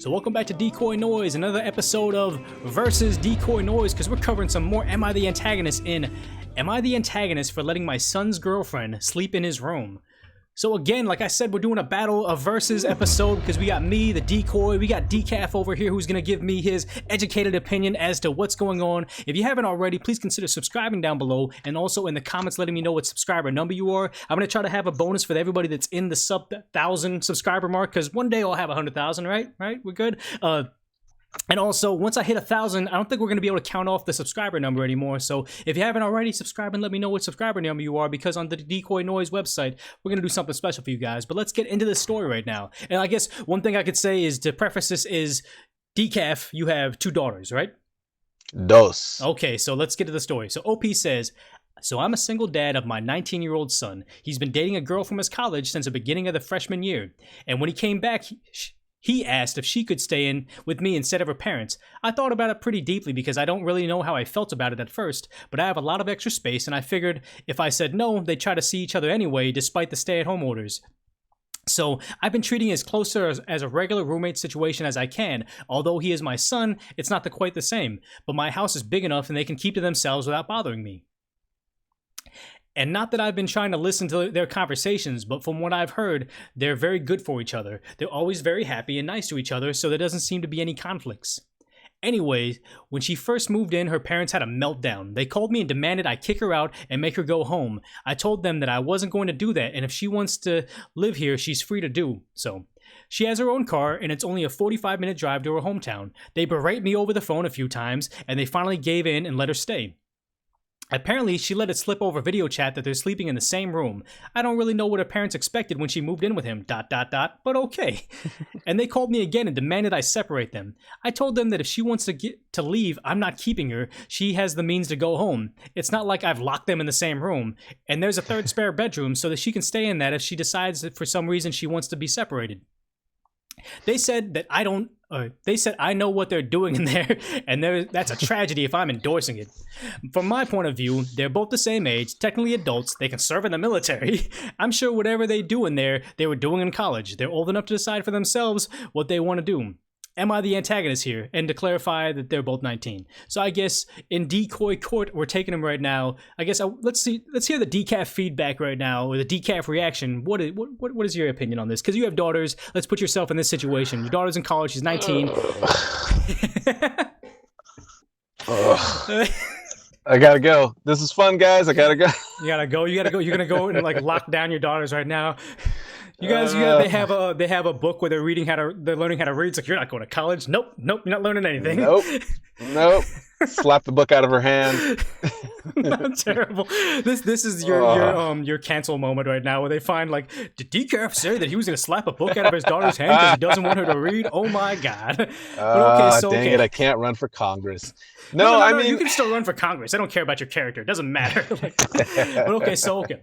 So welcome back to Decoy Noise, another episode of Versus Decoy Noise, because we're covering some more Am I the Antagonist in Am I the Antagonist for letting my son's girlfriend sleep in his room? So again, like I said, we're doing a battle of versus episode because we got me, the Decoy, we got Decaf over here who's going to give me his educated opinion as to what's going on. If you haven't already, please consider subscribing down below and also in the comments letting me know what subscriber number you are. I'm going to try to have a bonus for everybody that's in the sub 1,000 subscriber mark because one day I'll have 100,000, right? We're good? And also, once I hit 1,000, I don't think we're going to be able to count off the subscriber number anymore. So if you haven't already, subscribe and let me know what subscriber number you are, because on the Decoy Noise website, we're going to do something special for you guys. But let's get into this story right now. And I guess one thing I could say is, to preface this, is Decaf, you have 2 daughters, right? Dos. Okay, so let's get to the story. So OP says, so I'm a single dad of my 19-year-old son. He's been dating a girl from his college since the beginning of the freshman year. And when he came back, he asked if she could stay in with me instead of her parents. I thought about it pretty deeply because I don't really know how I felt about it at first, but I have a lot of extra space and I figured if I said no, they'd try to see each other anyway despite the stay-at-home orders. So I've been treating it as closer as a regular roommate situation as I can. Although he is my son, it's not quite the same, but my house is big enough and they can keep to themselves without bothering me. And not that I've been trying to listen to their conversations, but from what I've heard, they're very good for each other. They're always very happy and nice to each other, so there doesn't seem to be any conflicts. Anyway, when she first moved in, her parents had a meltdown. They called me and demanded I kick her out and make her go home. I told them that I wasn't going to do that, and if she wants to live here, she's free to do so. She has her own car, and it's only a 45-minute drive to her hometown. They berate me over the phone a few times, and they finally gave in and let her stay. Apparently, she let it slip over video chat that they're sleeping in the same room. I don't really know what her parents expected when she moved in with him, ... but okay. And they called me again and demanded I separate them. I told them that if she wants to leave, I'm not keeping her. She has the means to go home. It's not like I've locked them in the same room. And there's a third spare bedroom so that she can stay in that if she decides that for some reason she wants to be separated. They said that I know what they're doing in there, and that's a tragedy if I'm endorsing it. From my point of view, they're both the same age, technically adults, they can serve in the military. I'm sure whatever they do in there, they were doing in college. They're old enough to decide for themselves what they want to do. Am I the antagonist here? And to clarify that they're both 19. So I guess in Decoy Court, we're taking them right now. I guess let's hear the Decaf feedback right now, or the Decaf reaction. What is your opinion on this? Because you have daughters. Let's put yourself in this situation. Your daughter's in college. She's 19. I gotta go. This is fun, guys. I gotta go. You gotta go. You're gonna go and like lock down your daughters right now. You guys, they have a book where they're learning how to read. It's like, you're not going to college. Nope, you're not learning anything. Nope. Slap the book out of her hand. Not terrible. This is your cancel moment right now, where they find, like, did Decaf say that he was going to slap a book out of his daughter's hand because he doesn't want her to read? Oh my God. Dang it, I can't run for Congress. No, I mean, you can still run for Congress. I don't care about your character. It doesn't matter.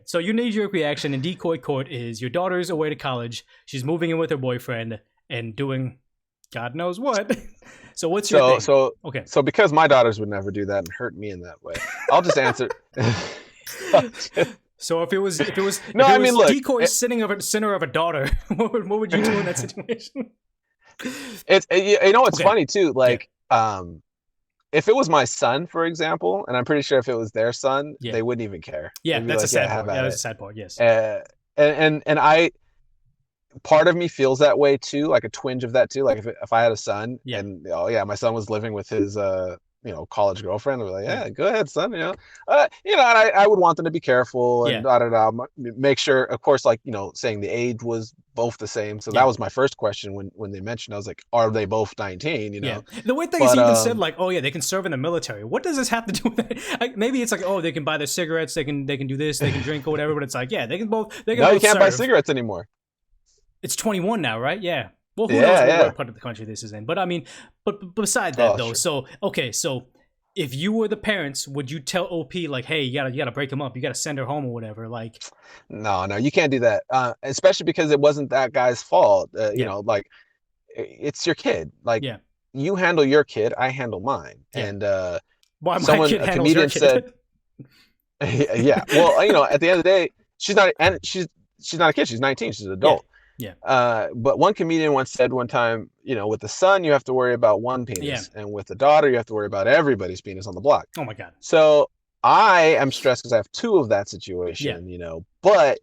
So your knee-jerk reaction in Decoy Court is your daughter's away to college. She's moving in with her boyfriend and doing God knows what. So what's your thing? So because my daughters would never do that and hurt me in that way, I'll just answer. So if it was look, Decoy sitting over the center of a daughter, what would you do in that situation? It's funny too. Like, if it was my son, for example, and I'm pretty sure if it was their son, they wouldn't even care. Yeah, that's a sad part. Yeah, that's a sad part. Yes. And I, part of me feels that way too, like a twinge of that too. Like if I had a son, and my son was living with his college girlfriend, we're like, go ahead, son. And I would want them to be careful and make sure, of course, like, saying the age was both the same. So that was my first question when they mentioned. I was like, are they both 19? The weird thing is he even said, like, they can serve in the military. What does this have to do with it? Like, maybe it's like, they can buy their cigarettes, they can do this, they can drink or whatever. But it's like, they can both. No, you can't buy cigarettes anymore. It's 21 now, right? Yeah. Well, who knows what part of the country this is in? But I mean, but beside that though, sure. So if you were the parents, would you tell OP, like, hey, you gotta break him up, you gotta send her home or whatever? Like, no, you can't do that. Especially because it wasn't that guy's fault. Like, it's your kid. Like, you handle your kid, I handle mine. And why my kid handles your kid? Yeah. Well, at the end of the day, she's not a kid. She's 19. She's an adult. Yeah. But one comedian once said one time, with the son, you have to worry about one Yeah. penis, and with the daughter, you have to worry about everybody's penis on the block. Oh my God. So I am stressed because I have two of that Yeah. situation, but,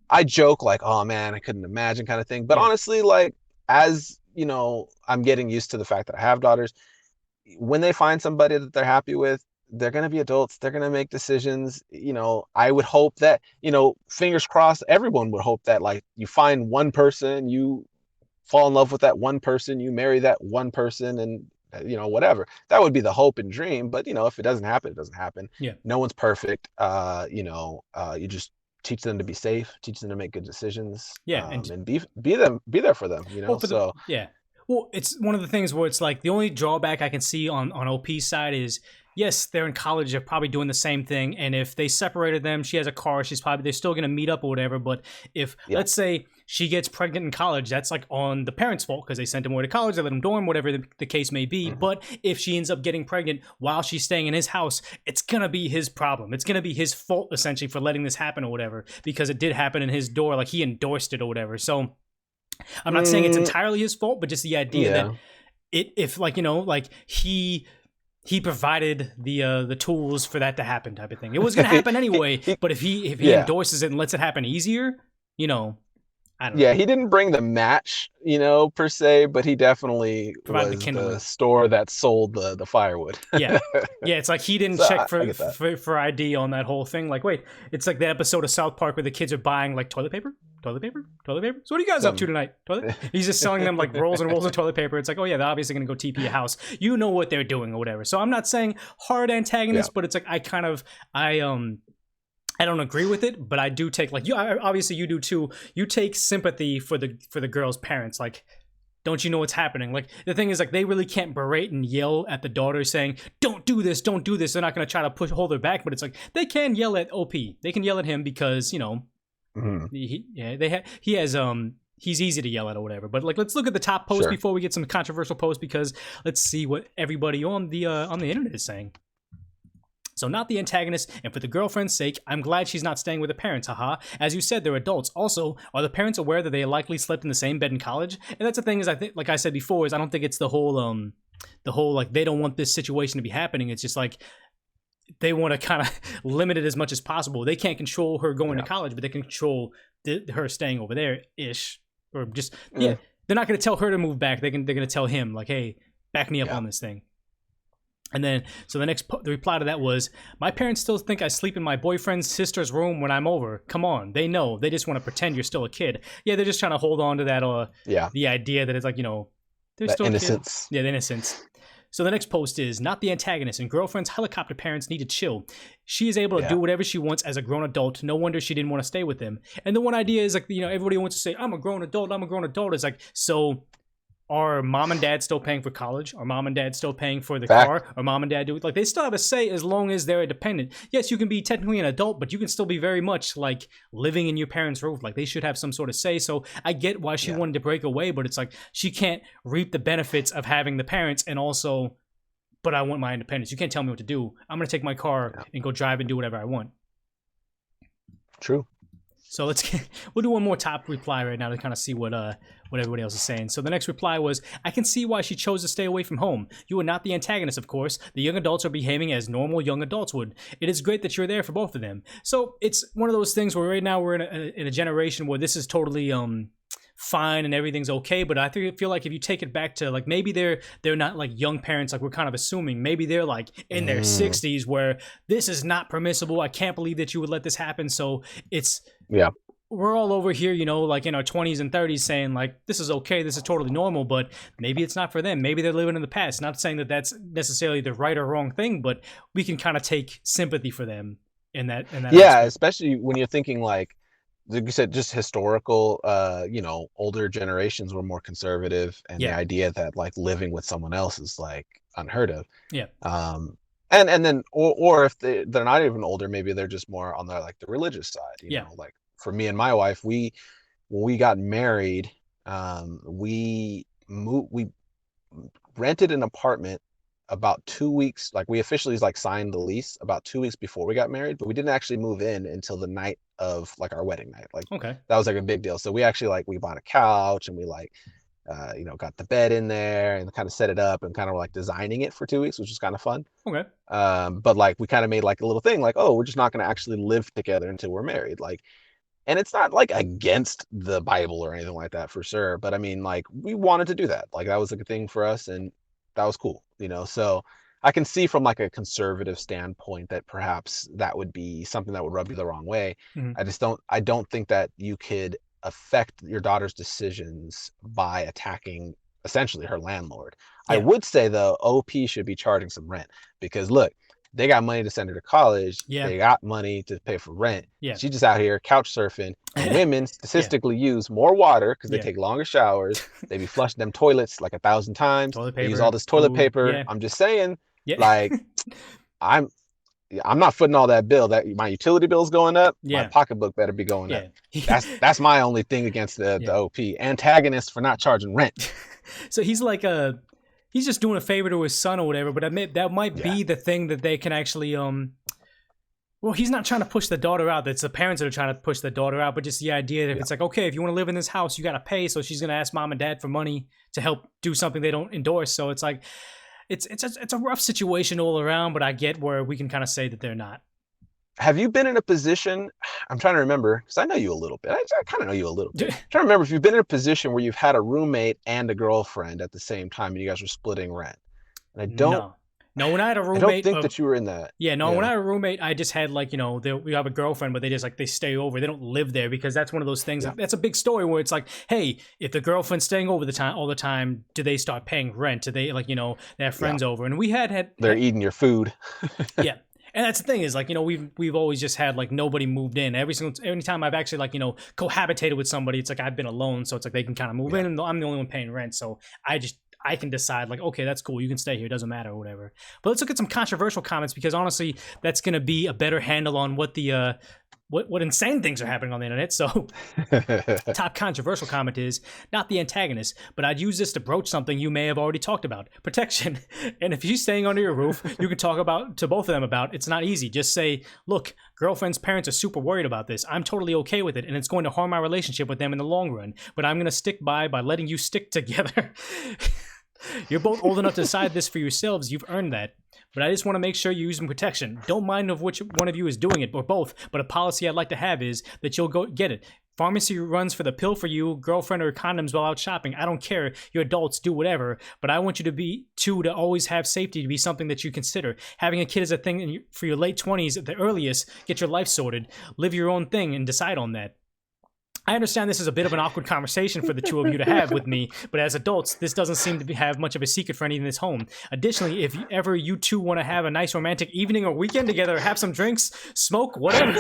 I joke like, oh man, I couldn't imagine kind of thing. But Yeah. honestly, like, as I'm getting used to the fact that I have daughters. When they find somebody that they're happy with, they're going to be adults. They're going to make decisions. I would hope that, fingers crossed, everyone would hope that, like, you find one person, you fall in love with that one person, you marry that one person, and, whatever. That would be the hope and dream. But, if it doesn't happen, it doesn't happen. Yeah. No one's perfect. You just teach them to be safe, teach them to make good decisions. Yeah. And be there for them, Well, so. yeah. Well, it's one of the things where it's like the only drawback I can see on OP's side is, yes, they're in college, they're probably doing the same thing, and if they separated them, she has a car, they're still gonna meet up or whatever. But if let's say she gets pregnant in college, that's like on the parents' fault because they sent him away to college, they let him dorm, whatever the case may be. Mm-hmm. But if she ends up getting pregnant while she's staying in his house, it's gonna be his problem. It's gonna be his fault essentially for letting this happen or whatever, because it did happen in his door, like he endorsed it or whatever. So I'm not saying it's entirely his fault, but just the idea that if like, like he provided the tools for that to happen type of thing. It was going to happen anyway, but if he endorses it and lets it happen easier, I don't know. Yeah, he didn't bring the match, per se, but he definitely provided was the store that sold the firewood. Yeah, it's like he didn't check for ID on that whole thing. Like, wait, it's like that episode of South Park where the kids are buying like toilet paper. So what are you guys up to tonight? Toilet? He's just selling them like rolls and rolls of toilet paper. It's like, oh yeah, they're obviously gonna go TP a house. You know what they're doing or whatever. So I'm not saying hard antagonist, but it's like I don't agree with it, but I do take, like, obviously you do too. You take sympathy for the girl's parents. Like, don't you know what's happening? Like, the thing is, like, they really can't berate and yell at the daughter saying, don't do this. They're not going to try to hold her back, but it's like, they can yell at OP. They can yell at him because, he's easy to yell at or whatever. But like, let's look at the top post before we get some controversial posts, because let's see what everybody on the internet is saying. So not the antagonist, and for the girlfriend's sake, I'm glad she's not staying with the parents, haha. As you said, they're adults. Also, are the parents aware that they likely slept in the same bed in college? And that's the thing is, I think, like I said before, is I don't think it's the whole like, they don't want this situation to be happening. It's just like, they want to kind of limit it as much as possible. They can't control her going to college, but they can control her staying over there-ish. Or just, they're not going to tell her to move back. They're going to tell him, like, hey, back me up on this thing. And then, so the reply to that was, my parents still think I sleep in my boyfriend's sister's room when I'm over. Come on, they know. They just want to pretend you're still a kid. Yeah, they're just trying to hold on to that, the idea that it's like, they're still innocence. Yeah, the innocence. So the next post is, not the antagonist, and girlfriend's helicopter parents need to chill. She is able to do whatever she wants as a grown adult. No wonder she didn't want to stay with him. And the one idea is, like, everybody wants to say, I'm a grown adult. It's like, so are mom and dad still paying for college? Are mom and dad still paying for the car? Are mom and dad like, they still have a say as long as they're independent. Yes, you can be technically an adult, but you can still be very much like living in your parents' roof. Like, they should have some sort of say. So I get why she wanted to break away, but it's like, she can't reap the benefits of having the parents and also, but I want my independence. You can't tell me what to do. I'm going to take my car and go drive and do whatever I want. True. So we'll do one more top reply right now to kind of see what everybody else is saying. So the next reply was, I can see why she chose to stay away from home. You are not the antagonist, of course. The young adults are behaving as normal young adults would. It is great that you're there for both of them. So it's one of those things where right now we're in a generation where this is totally fine and everything's okay, but I feel like if you take it back to, like, maybe they're not like young parents like we're kind of assuming. Maybe they're like in their 60s where this is not permissible. I can't believe that you would let this happen. So it's we're all over here, like in our 20s and 30s saying like, this is okay, this is totally normal, but maybe it's not for them. Maybe they're living in the past. Not saying that that's necessarily the right or wrong thing, but we can kind of take sympathy for them in that aspect. Especially when you're thinking like you said, just historical, older generations were more conservative, and the idea that like living with someone else is like unheard of. And then or if they're not even older, maybe they're just more on the like the religious side, you know, like for me and my wife, when we got married, we rented an apartment about 2 weeks, like we officially like signed the lease about 2 weeks before we got married, but we didn't actually move in until the night of like our wedding night. Like Okay. that was like a big deal. So we actually like we bought a couch and we like got the bed in there and kind of set it up and kind of like designing it for 2 weeks, which was kind of fun. Okay. But like we kind of made like a little thing like, oh, we're just not going to actually live together until we're married. Like, and it's not like against the Bible or anything like that for sure. But I mean, like we wanted to do that. Like that was a good thing for us and that was cool, So I can see from like a conservative standpoint that perhaps that would be something that would rub you the wrong way. Mm-hmm. I don't think that you could affect your daughter's decisions by attacking essentially her landlord. I Yeah. would say though, OP should be charging some rent because look, they got money to send her to college. Yeah. They got money to pay for rent. Yeah. She's just out here couch surfing. And women statistically use more water because they Yeah. take longer showers. They be flushing them toilets like 1,000 times. Toilet They paper, use all this toilet food, paper. yeah. I'm just saying, Yeah. like, I'm not footing all that bill. That my utility bill's going up. Yeah. My pocketbook better be going Yeah. up. That's my only thing against the OP. Antagonist for not charging rent. So he's like he's just doing a favor to his son or whatever, but that might be the thing that they can actually well, he's not trying to push the daughter out. It's the parents that are trying to push the daughter out, but just the idea that it's like, okay, if you want to live in this house, you got to pay. So she's going to ask mom and dad for money to help do something they don't endorse. So it's like, it's a rough situation all around, but I get where we can kind of say that they're not. Have you been in a position, I'm trying to remember, because I know you a little bit. I kind of know you a little bit. I'm trying to remember if you've been in a position where you've had a roommate and a girlfriend at the same time and you guys were splitting rent. And I don't... No, when I had a roommate... I don't think that you were in that. When I had a roommate, I just had like, we have a girlfriend, but they just like, they stay over. They don't live there because that's one of those things. That's a big story where it's like, hey, if the girlfriend's staying over all the time, do they start paying rent? Do they like, they have friends over? And we had... They're eating your food. Yeah. And that's the thing is like, we've always just had like nobody moved in. Every time I've actually like, cohabitated with somebody, it's like I've been alone. So it's like they can kind of move in and I'm the only one paying rent. So I can decide like, okay, that's cool. You can stay here. It doesn't matter or whatever. But let's look at some controversial comments because honestly, that's going to be a better handle on what the, what insane things are happening on the internet. So top controversial comment is not the antagonist, but I'd use this to broach something you may have already talked about, protection. And if she's staying under your roof, you can talk to both of them about it's not easy. Just say, look, girlfriend's parents are super worried about this. I'm totally okay with it. And it's going to harm my relationship with them in the long run, but I'm going to stick by letting you stick together. You're both old enough to decide this for yourselves. You've earned that. But I just want to make sure you use some protection. Don't mind of which one of you is doing it, or both. But a policy I'd like to have is that you'll go get it. Pharmacy runs for the pill for you, girlfriend or condoms while out shopping. I don't care. You're adults, do whatever. But I want you to always have safety to be something that you consider. Having a kid is a thing for your late 20s at the earliest. Get your life sorted. Live your own thing and decide on that. I understand this is a bit of an awkward conversation for the two of you to have with me, but as adults, this doesn't seem to have much of a secret for any in this home. Additionally, if ever you two want to have a nice romantic evening or weekend together, have some drinks, smoke, whatever,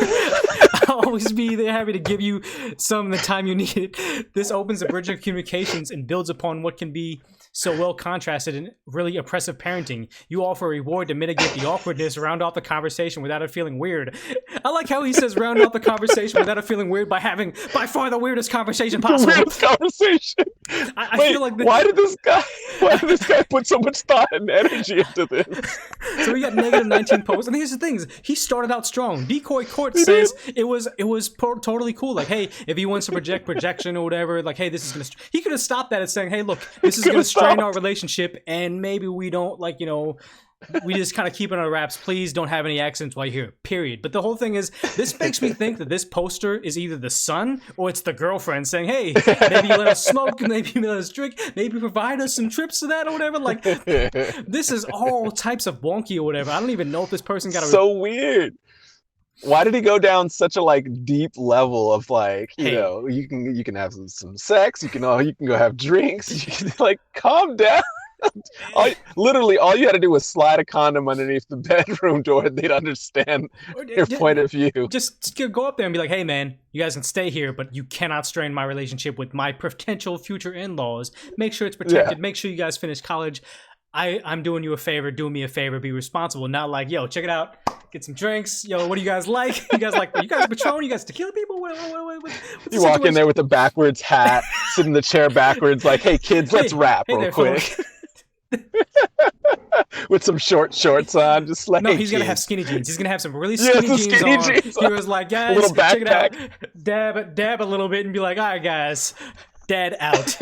I'll always be there happy to give you some the time you need it. This opens a bridge of communications and builds upon what can be so well contrasted and really oppressive parenting. You offer a reward to mitigate the awkwardness, round off the conversation without it feeling weird. I like how he says round off the conversation without it feeling weird by having by far the weirdest conversation possible. The weirdest conversation. I feel like why did this guy put so much thought and energy into this? So we got negative 19 posts, and here's the things. He started out strong. Decoy Court says it was totally cool. Like, hey, if he wants to project projection or whatever, like, hey, this is gonna. He could have stopped that at saying, hey, look, this is gonna strain our relationship, and maybe we don't we just kind of keep it on our wraps. Please don't have any accidents while you're here, period. But the whole thing is, this makes me think that this poster is either the son or it's the girlfriend saying, hey, maybe you let us smoke, maybe you let us drink, maybe provide us some trips to that or whatever. Like, this is all types of wonky or whatever. I don't even know if this person got so weird. Why did he go down such a deep level of you can have some sex, you can go have drinks, you can calm down. Literally all you had to do was slide a condom underneath the bedroom door and they'd understand your point of view. Just go up there and be like, hey man, you guys can stay here, but you cannot strain my relationship with my potential future in-laws. Make sure it's protected. Make sure you guys finish college. I'm doing you a favor, do me a favor, be responsible. Not like, yo, check it out, get some drinks. Yo, what do you guys like? You guys Patron? You guys tequila people? You walk in there with a backwards hat, sit in the chair backwards, like, hey kids, let's rap real quick. With some short shorts on, just like no, he's gonna have skinny jeans. He's gonna have some really skinny jeans on. He was like, guys, check it out. Dab a little bit and be like, all right, guys, dad out.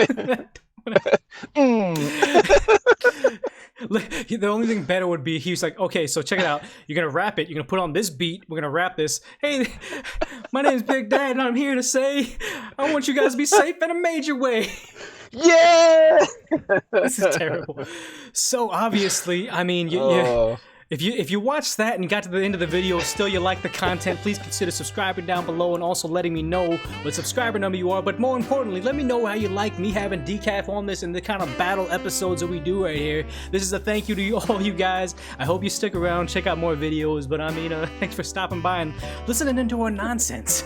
The only thing better would be he's like, okay, so check it out. You're gonna rap it. You're gonna put on this beat. We're gonna rap this. Hey, my name's Big Dad, and I'm here to say I want you guys to be safe in a major way. Yeah. This is terrible. So obviously, I mean, if you watched that and got to the end of the video, still you like the content, please consider subscribing down below and also letting me know what subscriber number you are. But more importantly, let me know how you like me having Decaf on this and the kind of battle episodes that we do right here. This is a thank you to all you guys. I hope you stick around, check out more videos. But I mean, thanks for stopping by and listening into our nonsense.